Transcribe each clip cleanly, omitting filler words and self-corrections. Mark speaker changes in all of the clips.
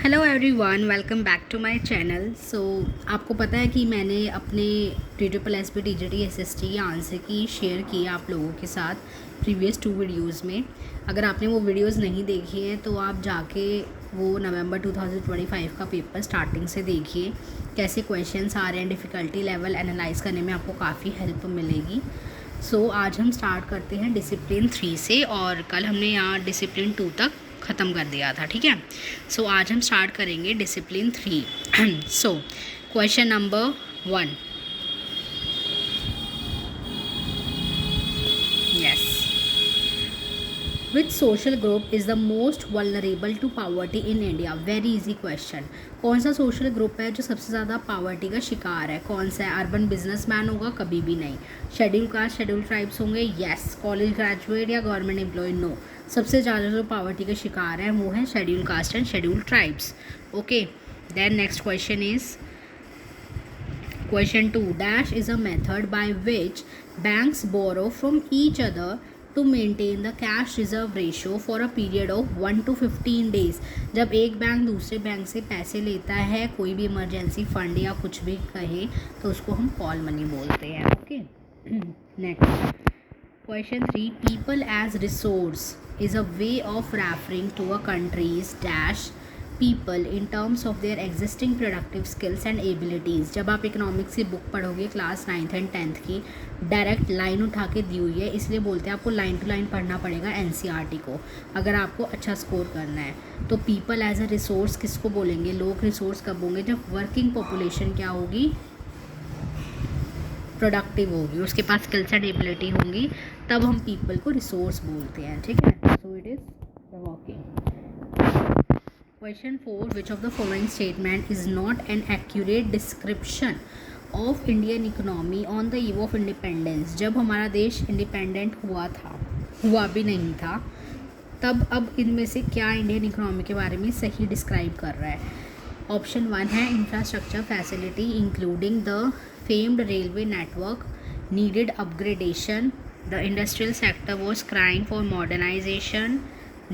Speaker 1: Hello everyone, welcome back to my channel. आपको पता है कि मैंने अपने TSSB TGT SST के आंसर की शेयर की आप लोगों के साथ प्रीवियस 2 वीडियोस में। अगर आपने वो वीडियोस नहीं देखी हैं तो आप जाके वो नवंबर 2025 का पेपर स्टार्टिंग से देखिए, कैसे क्वेश्चंस आ रहे हैं, डिफ़िकल्टी लेवल एनालाइज करने में आपको काफ़ी हेल्प मिलेगी। आज हम स्टार्ट करते हैं डिसिप्लिन 3 से, और कल हमने यहाँ डिसिप्लिन 2 तक ख़त्म कर दिया था, ठीक है। आज हम स्टार्ट करेंगे discipline 3। Question number 1। Yes, which social group is the most vulnerable to poverty in India? Very easy question. कौन सा सोशल ग्रुप है जो सबसे ज़्यादा पावर्टी का शिकार है? कौन सा है? अर्बन बिजनेसमैन होगा? कभी भी नहीं। शेड्यूल कास्ट, शेड्यूल ट्राइब्स होंगे? यस। कॉलेज ग्रेजुएट या गवर्नमेंट एम्प्लॉय? नो। सबसे ज़्यादा जो पावर्टी के शिकार हैं वो है schedule caste and schedule tribes. Okay, then next question is Question 2. Dash is a method by which banks borrow from each other to maintain the cash reserve ratio for a period of 1 to 15 days. जब एक bank दूसरे bank से पैसे लेता है, कोई भी emergency fund या कुछ भी कहे, तो उसको हम कॉल मनी बोलते हैं। Okay, next question 3. People as resource is a way of referring to a country's dash people in terms of their existing productive skills and abilities. जब आप इकोनॉमिक्स की बुक पढ़ोगे क्लास 9th एंड 10th की, direct line उठा के दी हुई है, इसलिए बोलते हैं आपको लाइन टू लाइन पढ़ना पड़ेगा NCERT को अगर आपको अच्छा स्कोर करना है। तो पीपल एज अ रिसोर्स किसको बोलेंगे? लोग रिसोर्स कब होंगे? जब वर्किंग पॉपुलेशन क्या होगी? प्रोडक्टिव होगी, उसके पास स्किल्स एंड एबिलिटी होंगी, तब हम पीपल को रिसोर्स बोलते हैं, ठीक है। सो it is working. Question 4. Which of the following statement is not an accurate description of Indian economy on the eve of independence? जब हमारा देश इंडिपेंडेंट हुआ भी नहीं था, तब अब इनमें से क्या इंडियन इकोनॉमी के बारे में सही डिस्क्राइब कर रहा है? ऑप्शन 1 है infrastructure facility including the famed railway network needed upgradation, the industrial sector was crying for modernisation,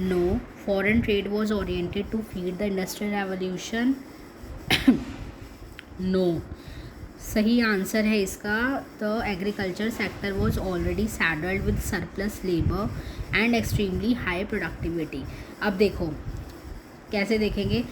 Speaker 1: no. Foreign trade was oriented to feed the industrial revolution, no. सही answer है इसका the agriculture sector was already saddled with surplus labour and extremely high productivity. अब देखो कैसे देखेंगे।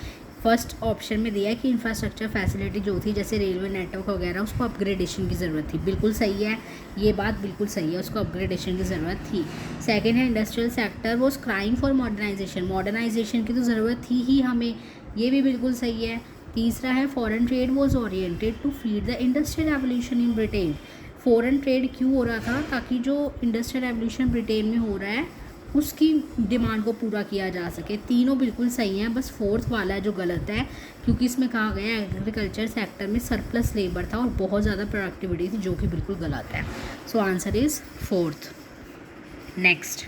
Speaker 1: First option में दिया है कि इंफ्रास्ट्रक्चर फैसिलिटी जो थी, जैसे रेलवे नेटवर्क वगैरह, उसको अपग्रेडेशन की ज़रूरत थी। बिल्कुल सही है, ये बात बिल्कुल सही है, उसको अपग्रेडेशन की ज़रूरत थी। सेकंड है industrial sector was crying for modernisation की तो ज़रूरत थी ही हमें, ये भी बिल्कुल सही है। तीसरा है foreign trade was oriented to feed the industrial revolution in Britain. Foreign trade क्यों हो रहा था? ताकि जो इंडस्ट्रियल रेवोल्यूशन ब्रिटेन में हो रहा है उसकी डिमांड को पूरा किया जा सके। तीनों बिल्कुल सही हैं, बस फोर्थ वाला है जो गलत है, क्योंकि इसमें कहा गया है एग्रीकल्चर सेक्टर में सरप्लस लेबर था और बहुत ज़्यादा प्रोडक्टिविटी थी, जो कि बिल्कुल गलत है। So answer is fourth. Next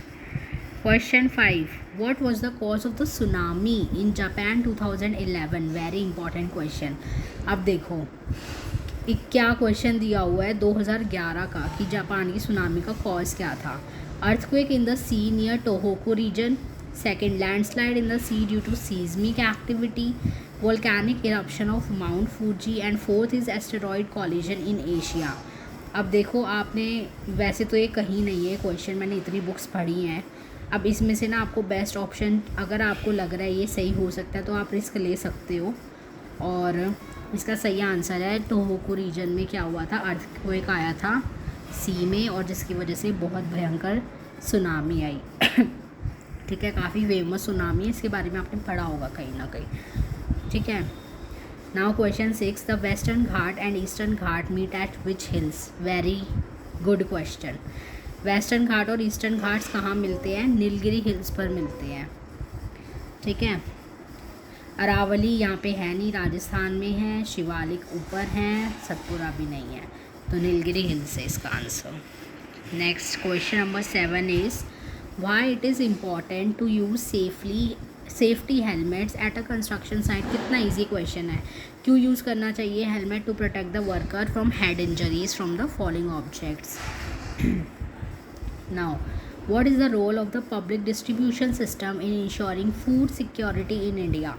Speaker 1: question 5. What was the cause of the tsunami in Japan 2011? Very important question. अब देखो क्या क्वेश्चन दिया हुआ है 2011 का कि जापान की सुनामी का कॉज क्या था? Earthquake in the sea near Tohoku region. Second, landslide in the sea due to seismic activity. Volcanic eruption of Mount Fuji. And fourth is asteroid collision in Asia. अब देखो, आपने वैसे तो ये कहीं नहीं है क्वेश्चन, मैंने इतनी बुक्स पढ़ी हैं। अब इसमें से ना आपको बेस्ट ऑप्शन अगर आपको लग रहा है ये सही हो सकता है तो आप रिस्क ले सकते हो, और इसका सही आंसर है टोहोकू रीजन में क्या हुआ था? अर्थक्वेक आया था सी में, और जिसकी वजह से बहुत भयंकर सुनामी आई। ठीक है, काफ़ी फेमस सुनामी है, इसके बारे में आपने पढ़ा होगा कहीं ना कहीं, ठीक है। Now question 6. The Western Ghat and Eastern Ghat meet at which hills? Very good question. Western Ghat और ईस्टर्न घाट्स कहाँ मिलते हैं? नीलगिरी हिल्स पर मिलते हैं, ठीक है। अरावली यहाँ पे है नहीं, राजस्थान में है। शिवालिक ऊपर हैं, सतपुरा भी नहीं है, तो नीलगिरी हिल्स है इसका answer. Next question number 7 is why it is important to use safety helmets at a construction site? कितना इजी क्वेश्चन है। क्यों यूज़ करना चाहिए helmet? To protect the worker from head injuries from the falling objects. Now What is the role of the public distribution system in ensuring food security in India?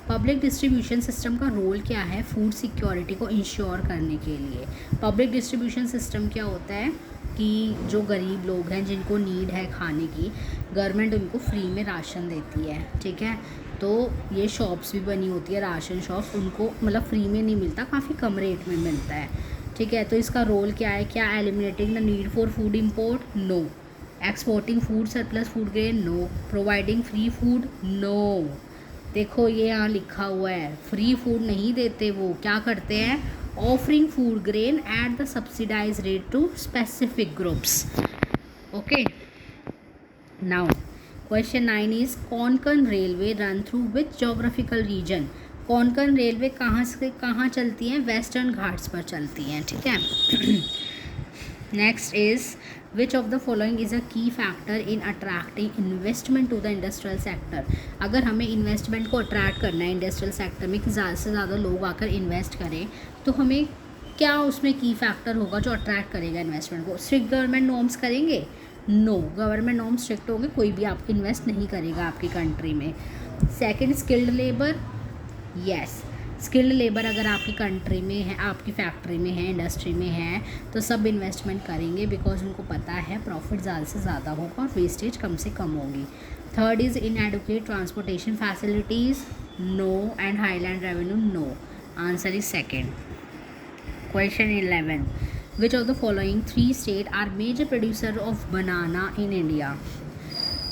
Speaker 1: Public distribution system का role क्या है food security को ensure करने के लिए? Public distribution system क्या होता है कि जो गरीब लोग हैं जिनको नीड है खाने की, गवर्नमेंट उनको फ्री में राशन देती है, ठीक है। तो ये शॉप्स भी बनी होती है, राशन शॉप्स, उनको मतलब फ्री में नहीं मिलता, काफ़ी कम रेट में मिलता है, ठीक है। तो इसका रोल क्या है? क्या eliminating the need for food import? No. Exporting food surplus food grain? No. Providing free food? No. देखो ये यहाँ लिखा हुआ है, फ्री फूड नहीं देते वो, क्या करते हैं? Offering food grain at the subsidise rate to specific groups. Okay, now question 9 is Konkan railway run through which geographical region? Konkan railway कहाँ से कहाँ चलती हैं? वेस्टर्न घाट्स पर चलती हैं, ठीक है। Next is which of the following is a key factor in attracting investment to the industrial sector? अगर हमें इन्वेस्टमेंट को अट्रैक्ट करना है इंडस्ट्रियल सेक्टर में कि ज़्यादा से ज़्यादा लोग आकर इन्वेस्ट करें, तो हमें क्या उसमें की फैक्टर होगा जो अट्रैक्ट करेगा इन्वेस्टमेंट को? स्ट्रिक्ट गवर्नमेंट नॉर्म्स करेंगे? नो, गवर्नमेंट नॉर्म स्ट्रिक्ट होंगे, कोई भी आप इन्वेस्ट नहीं करेगा आपकी कंट्री में। Second, skilled labour? Yes, skilled labour अगर आपकी कंट्री में है, आपकी फैक्ट्री में है, इंडस्ट्री में है, तो सब इन्वेस्टमेंट करेंगे बिकॉज उनको पता है प्रॉफिट ज़्यादा से ज़्यादा होगा और वेस्टेज कम से कम होगी। Third is inadequate transportation facilities? No. And highland revenue? No. Answer is second. Question 11. Which of the following 3 states are major producer of banana in India?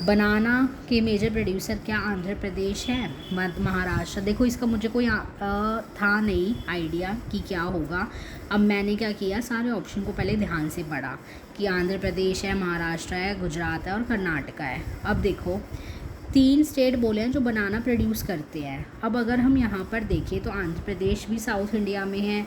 Speaker 1: बनाना के मेजर प्रोड्यूसर क्या आंध्र प्रदेश है, महाराष्ट्र? देखो इसका मुझे कोई था नहीं आइडिया कि क्या होगा। अब मैंने क्या किया, सारे ऑप्शन को पहले ध्यान से पढ़ा कि आंध्र प्रदेश है, महाराष्ट्र है, गुजरात है और कर्नाटका है। अब देखो 3 स्टेट बोले हैं जो बनाना प्रोड्यूस करते हैं। अब अगर हम यहाँ पर देखें तो आंध्र प्रदेश भी साउथ इंडिया में है,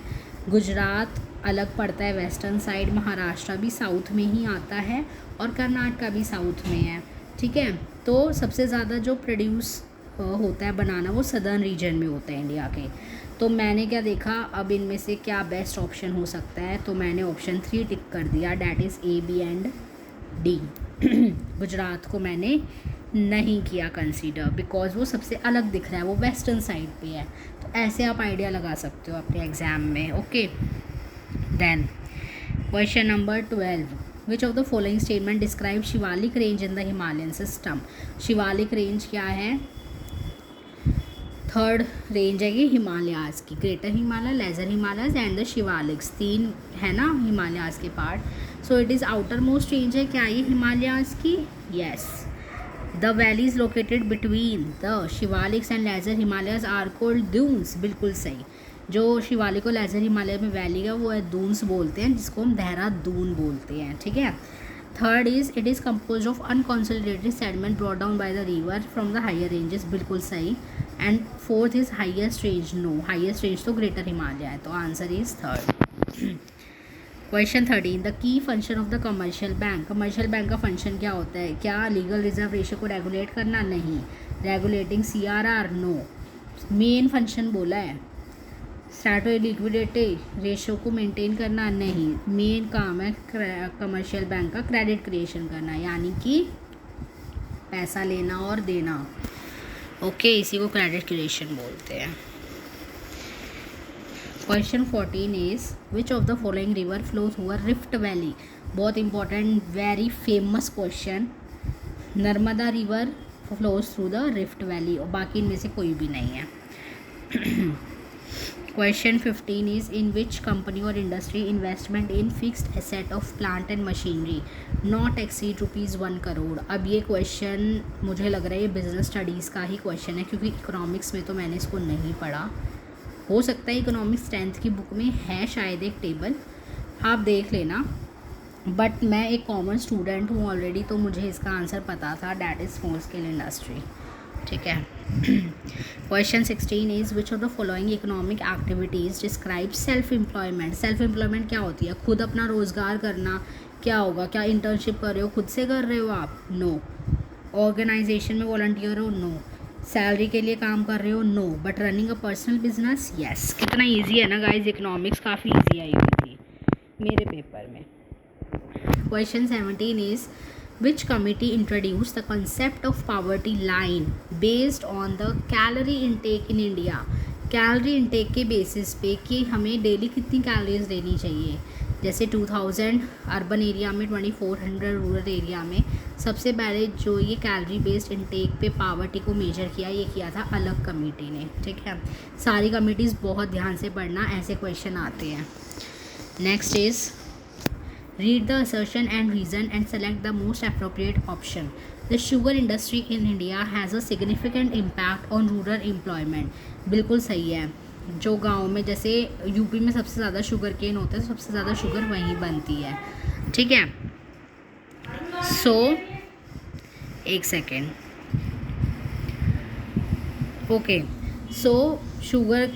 Speaker 1: गुजरात अलग पड़ता है वेस्टर्न साइड, महाराष्ट्र भी साउथ में ही आता है और कर्नाटका भी साउथ में है, ठीक है। तो सबसे ज़्यादा जो प्रोड्यूस होता है बनाना वो सदर्न रीजन में होता है इंडिया के। तो मैंने क्या देखा, अब इनमें से क्या बेस्ट ऑप्शन हो सकता है, तो मैंने ऑप्शन 3 टिक कर दिया, that is a, b and d. Gujarat को मैंने नहीं किया कंसीडर बिकॉज वो सबसे अलग दिख रहा है, वो वेस्टर्न साइड पे है। तो ऐसे आप आइडिया लगा सकते हो अपने एग्ज़ाम में। Okay, then question number 12. Which of the following statement describe Shivalik range in the Himalayan system? Shivalik range क्या है? थर्ड रेंज है ये हिमालयाज़ की, Greater Himalaya, Lesser Himalayas and the Shivaliks, 3 है ना हिमालयाज़ के part. So it is outer most range है क्या ये हिमालयाज़ की? Yes. The valleys located between the Shivaliks and Lesser Himalayas are called Doons, बिल्कुल सही। जो शिवालिक और लेजर हिमालय में वैली है वो है दून्स बोलते हैं, जिसको हम देहरादून बोलते हैं, ठीक है। Third is it is compose of unconsolidated sediment brought down by the river from the higher ranges, बिल्कुल सही। And fourth is highest range, no, highest range तो ग्रेटर हिमालय है, तो answer is third. Question 13. The key function of the commercial bank? Commercial bank का function क्या होता है? क्या लीगल रिजर्व रेशो को रेगुलेट करना? नहीं। Regulating CRR? No. Main function बोला है। स्टैट्यूटरी लिक्विडिटी रेशो को मेंटेन करना? नहीं। मेन काम है कमर्शियल बैंक का क्रेडिट क्रिएशन करना, यानी कि पैसा लेना और देना। ओके, इसी को क्रेडिट क्रिएशन बोलते हैं। Question 14 is which of the following river flow through a rift valley? बहुत important, very famous question. Narmada river flows through the rift valley, और बाकी इनमें से कोई भी नहीं है। Question 15 is in which company और industry investment in fixed asset of plant and machinery not exceed ₹1 crore? अब ये क्वेश्चन मुझे लग रहा है ये बिजनेस स्टडीज़ का ही क्वेश्चन है, क्योंकि इकोनॉमिक्स में तो मैंने इसको नहीं पढ़ा। हो सकता है इकोनॉमिक्स 10th की बुक में है शायद एक टेबल, आप देख लेना। बट मैं एक कॉमन स्टूडेंट हूँ ऑलरेडी, तो मुझे इसका आंसर पता था, that is small scale industry, ठीक है। Question 16 is which of the following economic activities describe self employment? Self employment क्या होती है? खुद अपना रोज़गार करना। क्या होगा? क्या इंटर्नशिप कर रहे हो, खुद से कर रहे हो आप? नो। ऑर्गेनाइजेशन में वॉलंटियर हो? नो। सैलरी के लिए काम कर रहे हो? No. But running a personal business? Yes. कितना ईजी है ना गाइज, इकोनॉमिक्स काफ़ी ईजी आई हुई थी मेरे पेपर में। Question 17 is Which committee introduced the concept of poverty line based on the calorie intake in India? Calorie intake के बेसिस पे कि हमें डेली कितनी कैलोरीज लेनी चाहिए. जैसे 2000 अर्बन एरिया में, 2400 रूरल एरिया में. सबसे पहले जो ये कैलोरी बेस्ड इंटेक पे पावर्टी को मेजर किया, ये किया था अलग कमेटी ने. ठीक है, सारी कमिटीज़ बहुत ध्यान से पढ़ना, ऐसे क्वेश्चन आते हैं. Next is read the assertion and reason and select the most appropriate option. The sugar industry in India has a significant impact on rural employment. बिल्कुल सही है. जो गांव में, जैसे यूपी में सबसे ज़्यादा शुगर केन होता है, सबसे ज़्यादा शुगर वहीं बनती है. ठीक है. सो एक सेकेंड. ओके, सो शुगर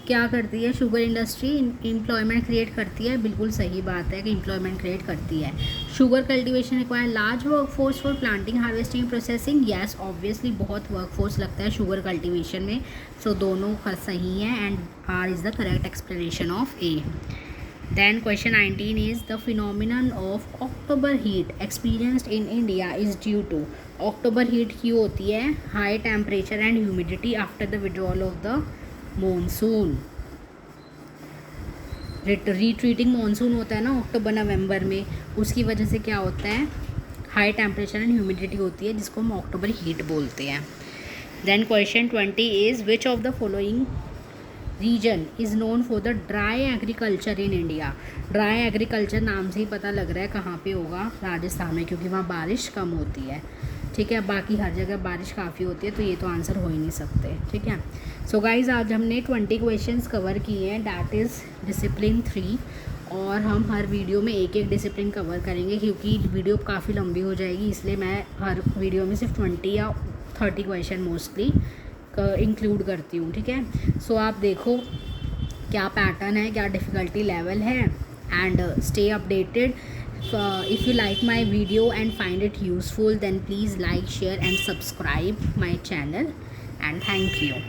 Speaker 1: क्या करती है? शुगर इंडस्ट्री एम्प्लॉयमेंट क्रिएट करती है. बिल्कुल सही बात है कि एम्प्लॉयमेंट क्रिएट करती है. Sugar cultivation require large work force for planting, harvesting, processing. Yes, obviously बहुत वर्क फोर्स लगता है शुगर कल्टीवेशन में. सो दोनों सही हैं and R is the correct explanation of A. Then question 19 is the phenomenon of October heat experienced in India is due to. October heat क्यों होती है? High temperature and humidity after the withdrawal of the monsoon. Retreating monsoon होता है ना अक्टूबर नवंबर में, उसकी वजह से क्या होता है? हाई टेम्परेचर एंड ह्यूमिडिटी होती है, जिसको हम अक्टूबर हीट बोलते हैं. Then question 20 is which of the following region is known for the dry agriculture in India. Dry agriculture नाम से ही पता लग रहा है कहाँ पे होगा, राजस्थान में, क्योंकि वहाँ बारिश कम होती है. ठीक है, बाकी हर जगह बारिश काफ़ी होती है, तो ये तो आंसर हो ही नहीं सकते. ठीक है. सो गाइज, आज हमने 20 क्वेश्चंस कवर किए हैं, डैट इज़ डिसिप्लिन 3. और हम हर वीडियो में एक एक डिसिप्लिन कवर करेंगे, क्योंकि वीडियो काफ़ी लंबी हो जाएगी, इसलिए मैं हर वीडियो में सिर्फ 20 या 30 क्वेश्चन मोस्टली इंक्लूड करती हूँ. ठीक है. सो आप देखो क्या पैटर्न है, क्या डिफ़िकल्टी लेवल है, and stay updated. If you like my video and find it useful, then please like, share and subscribe my channel, and thank you.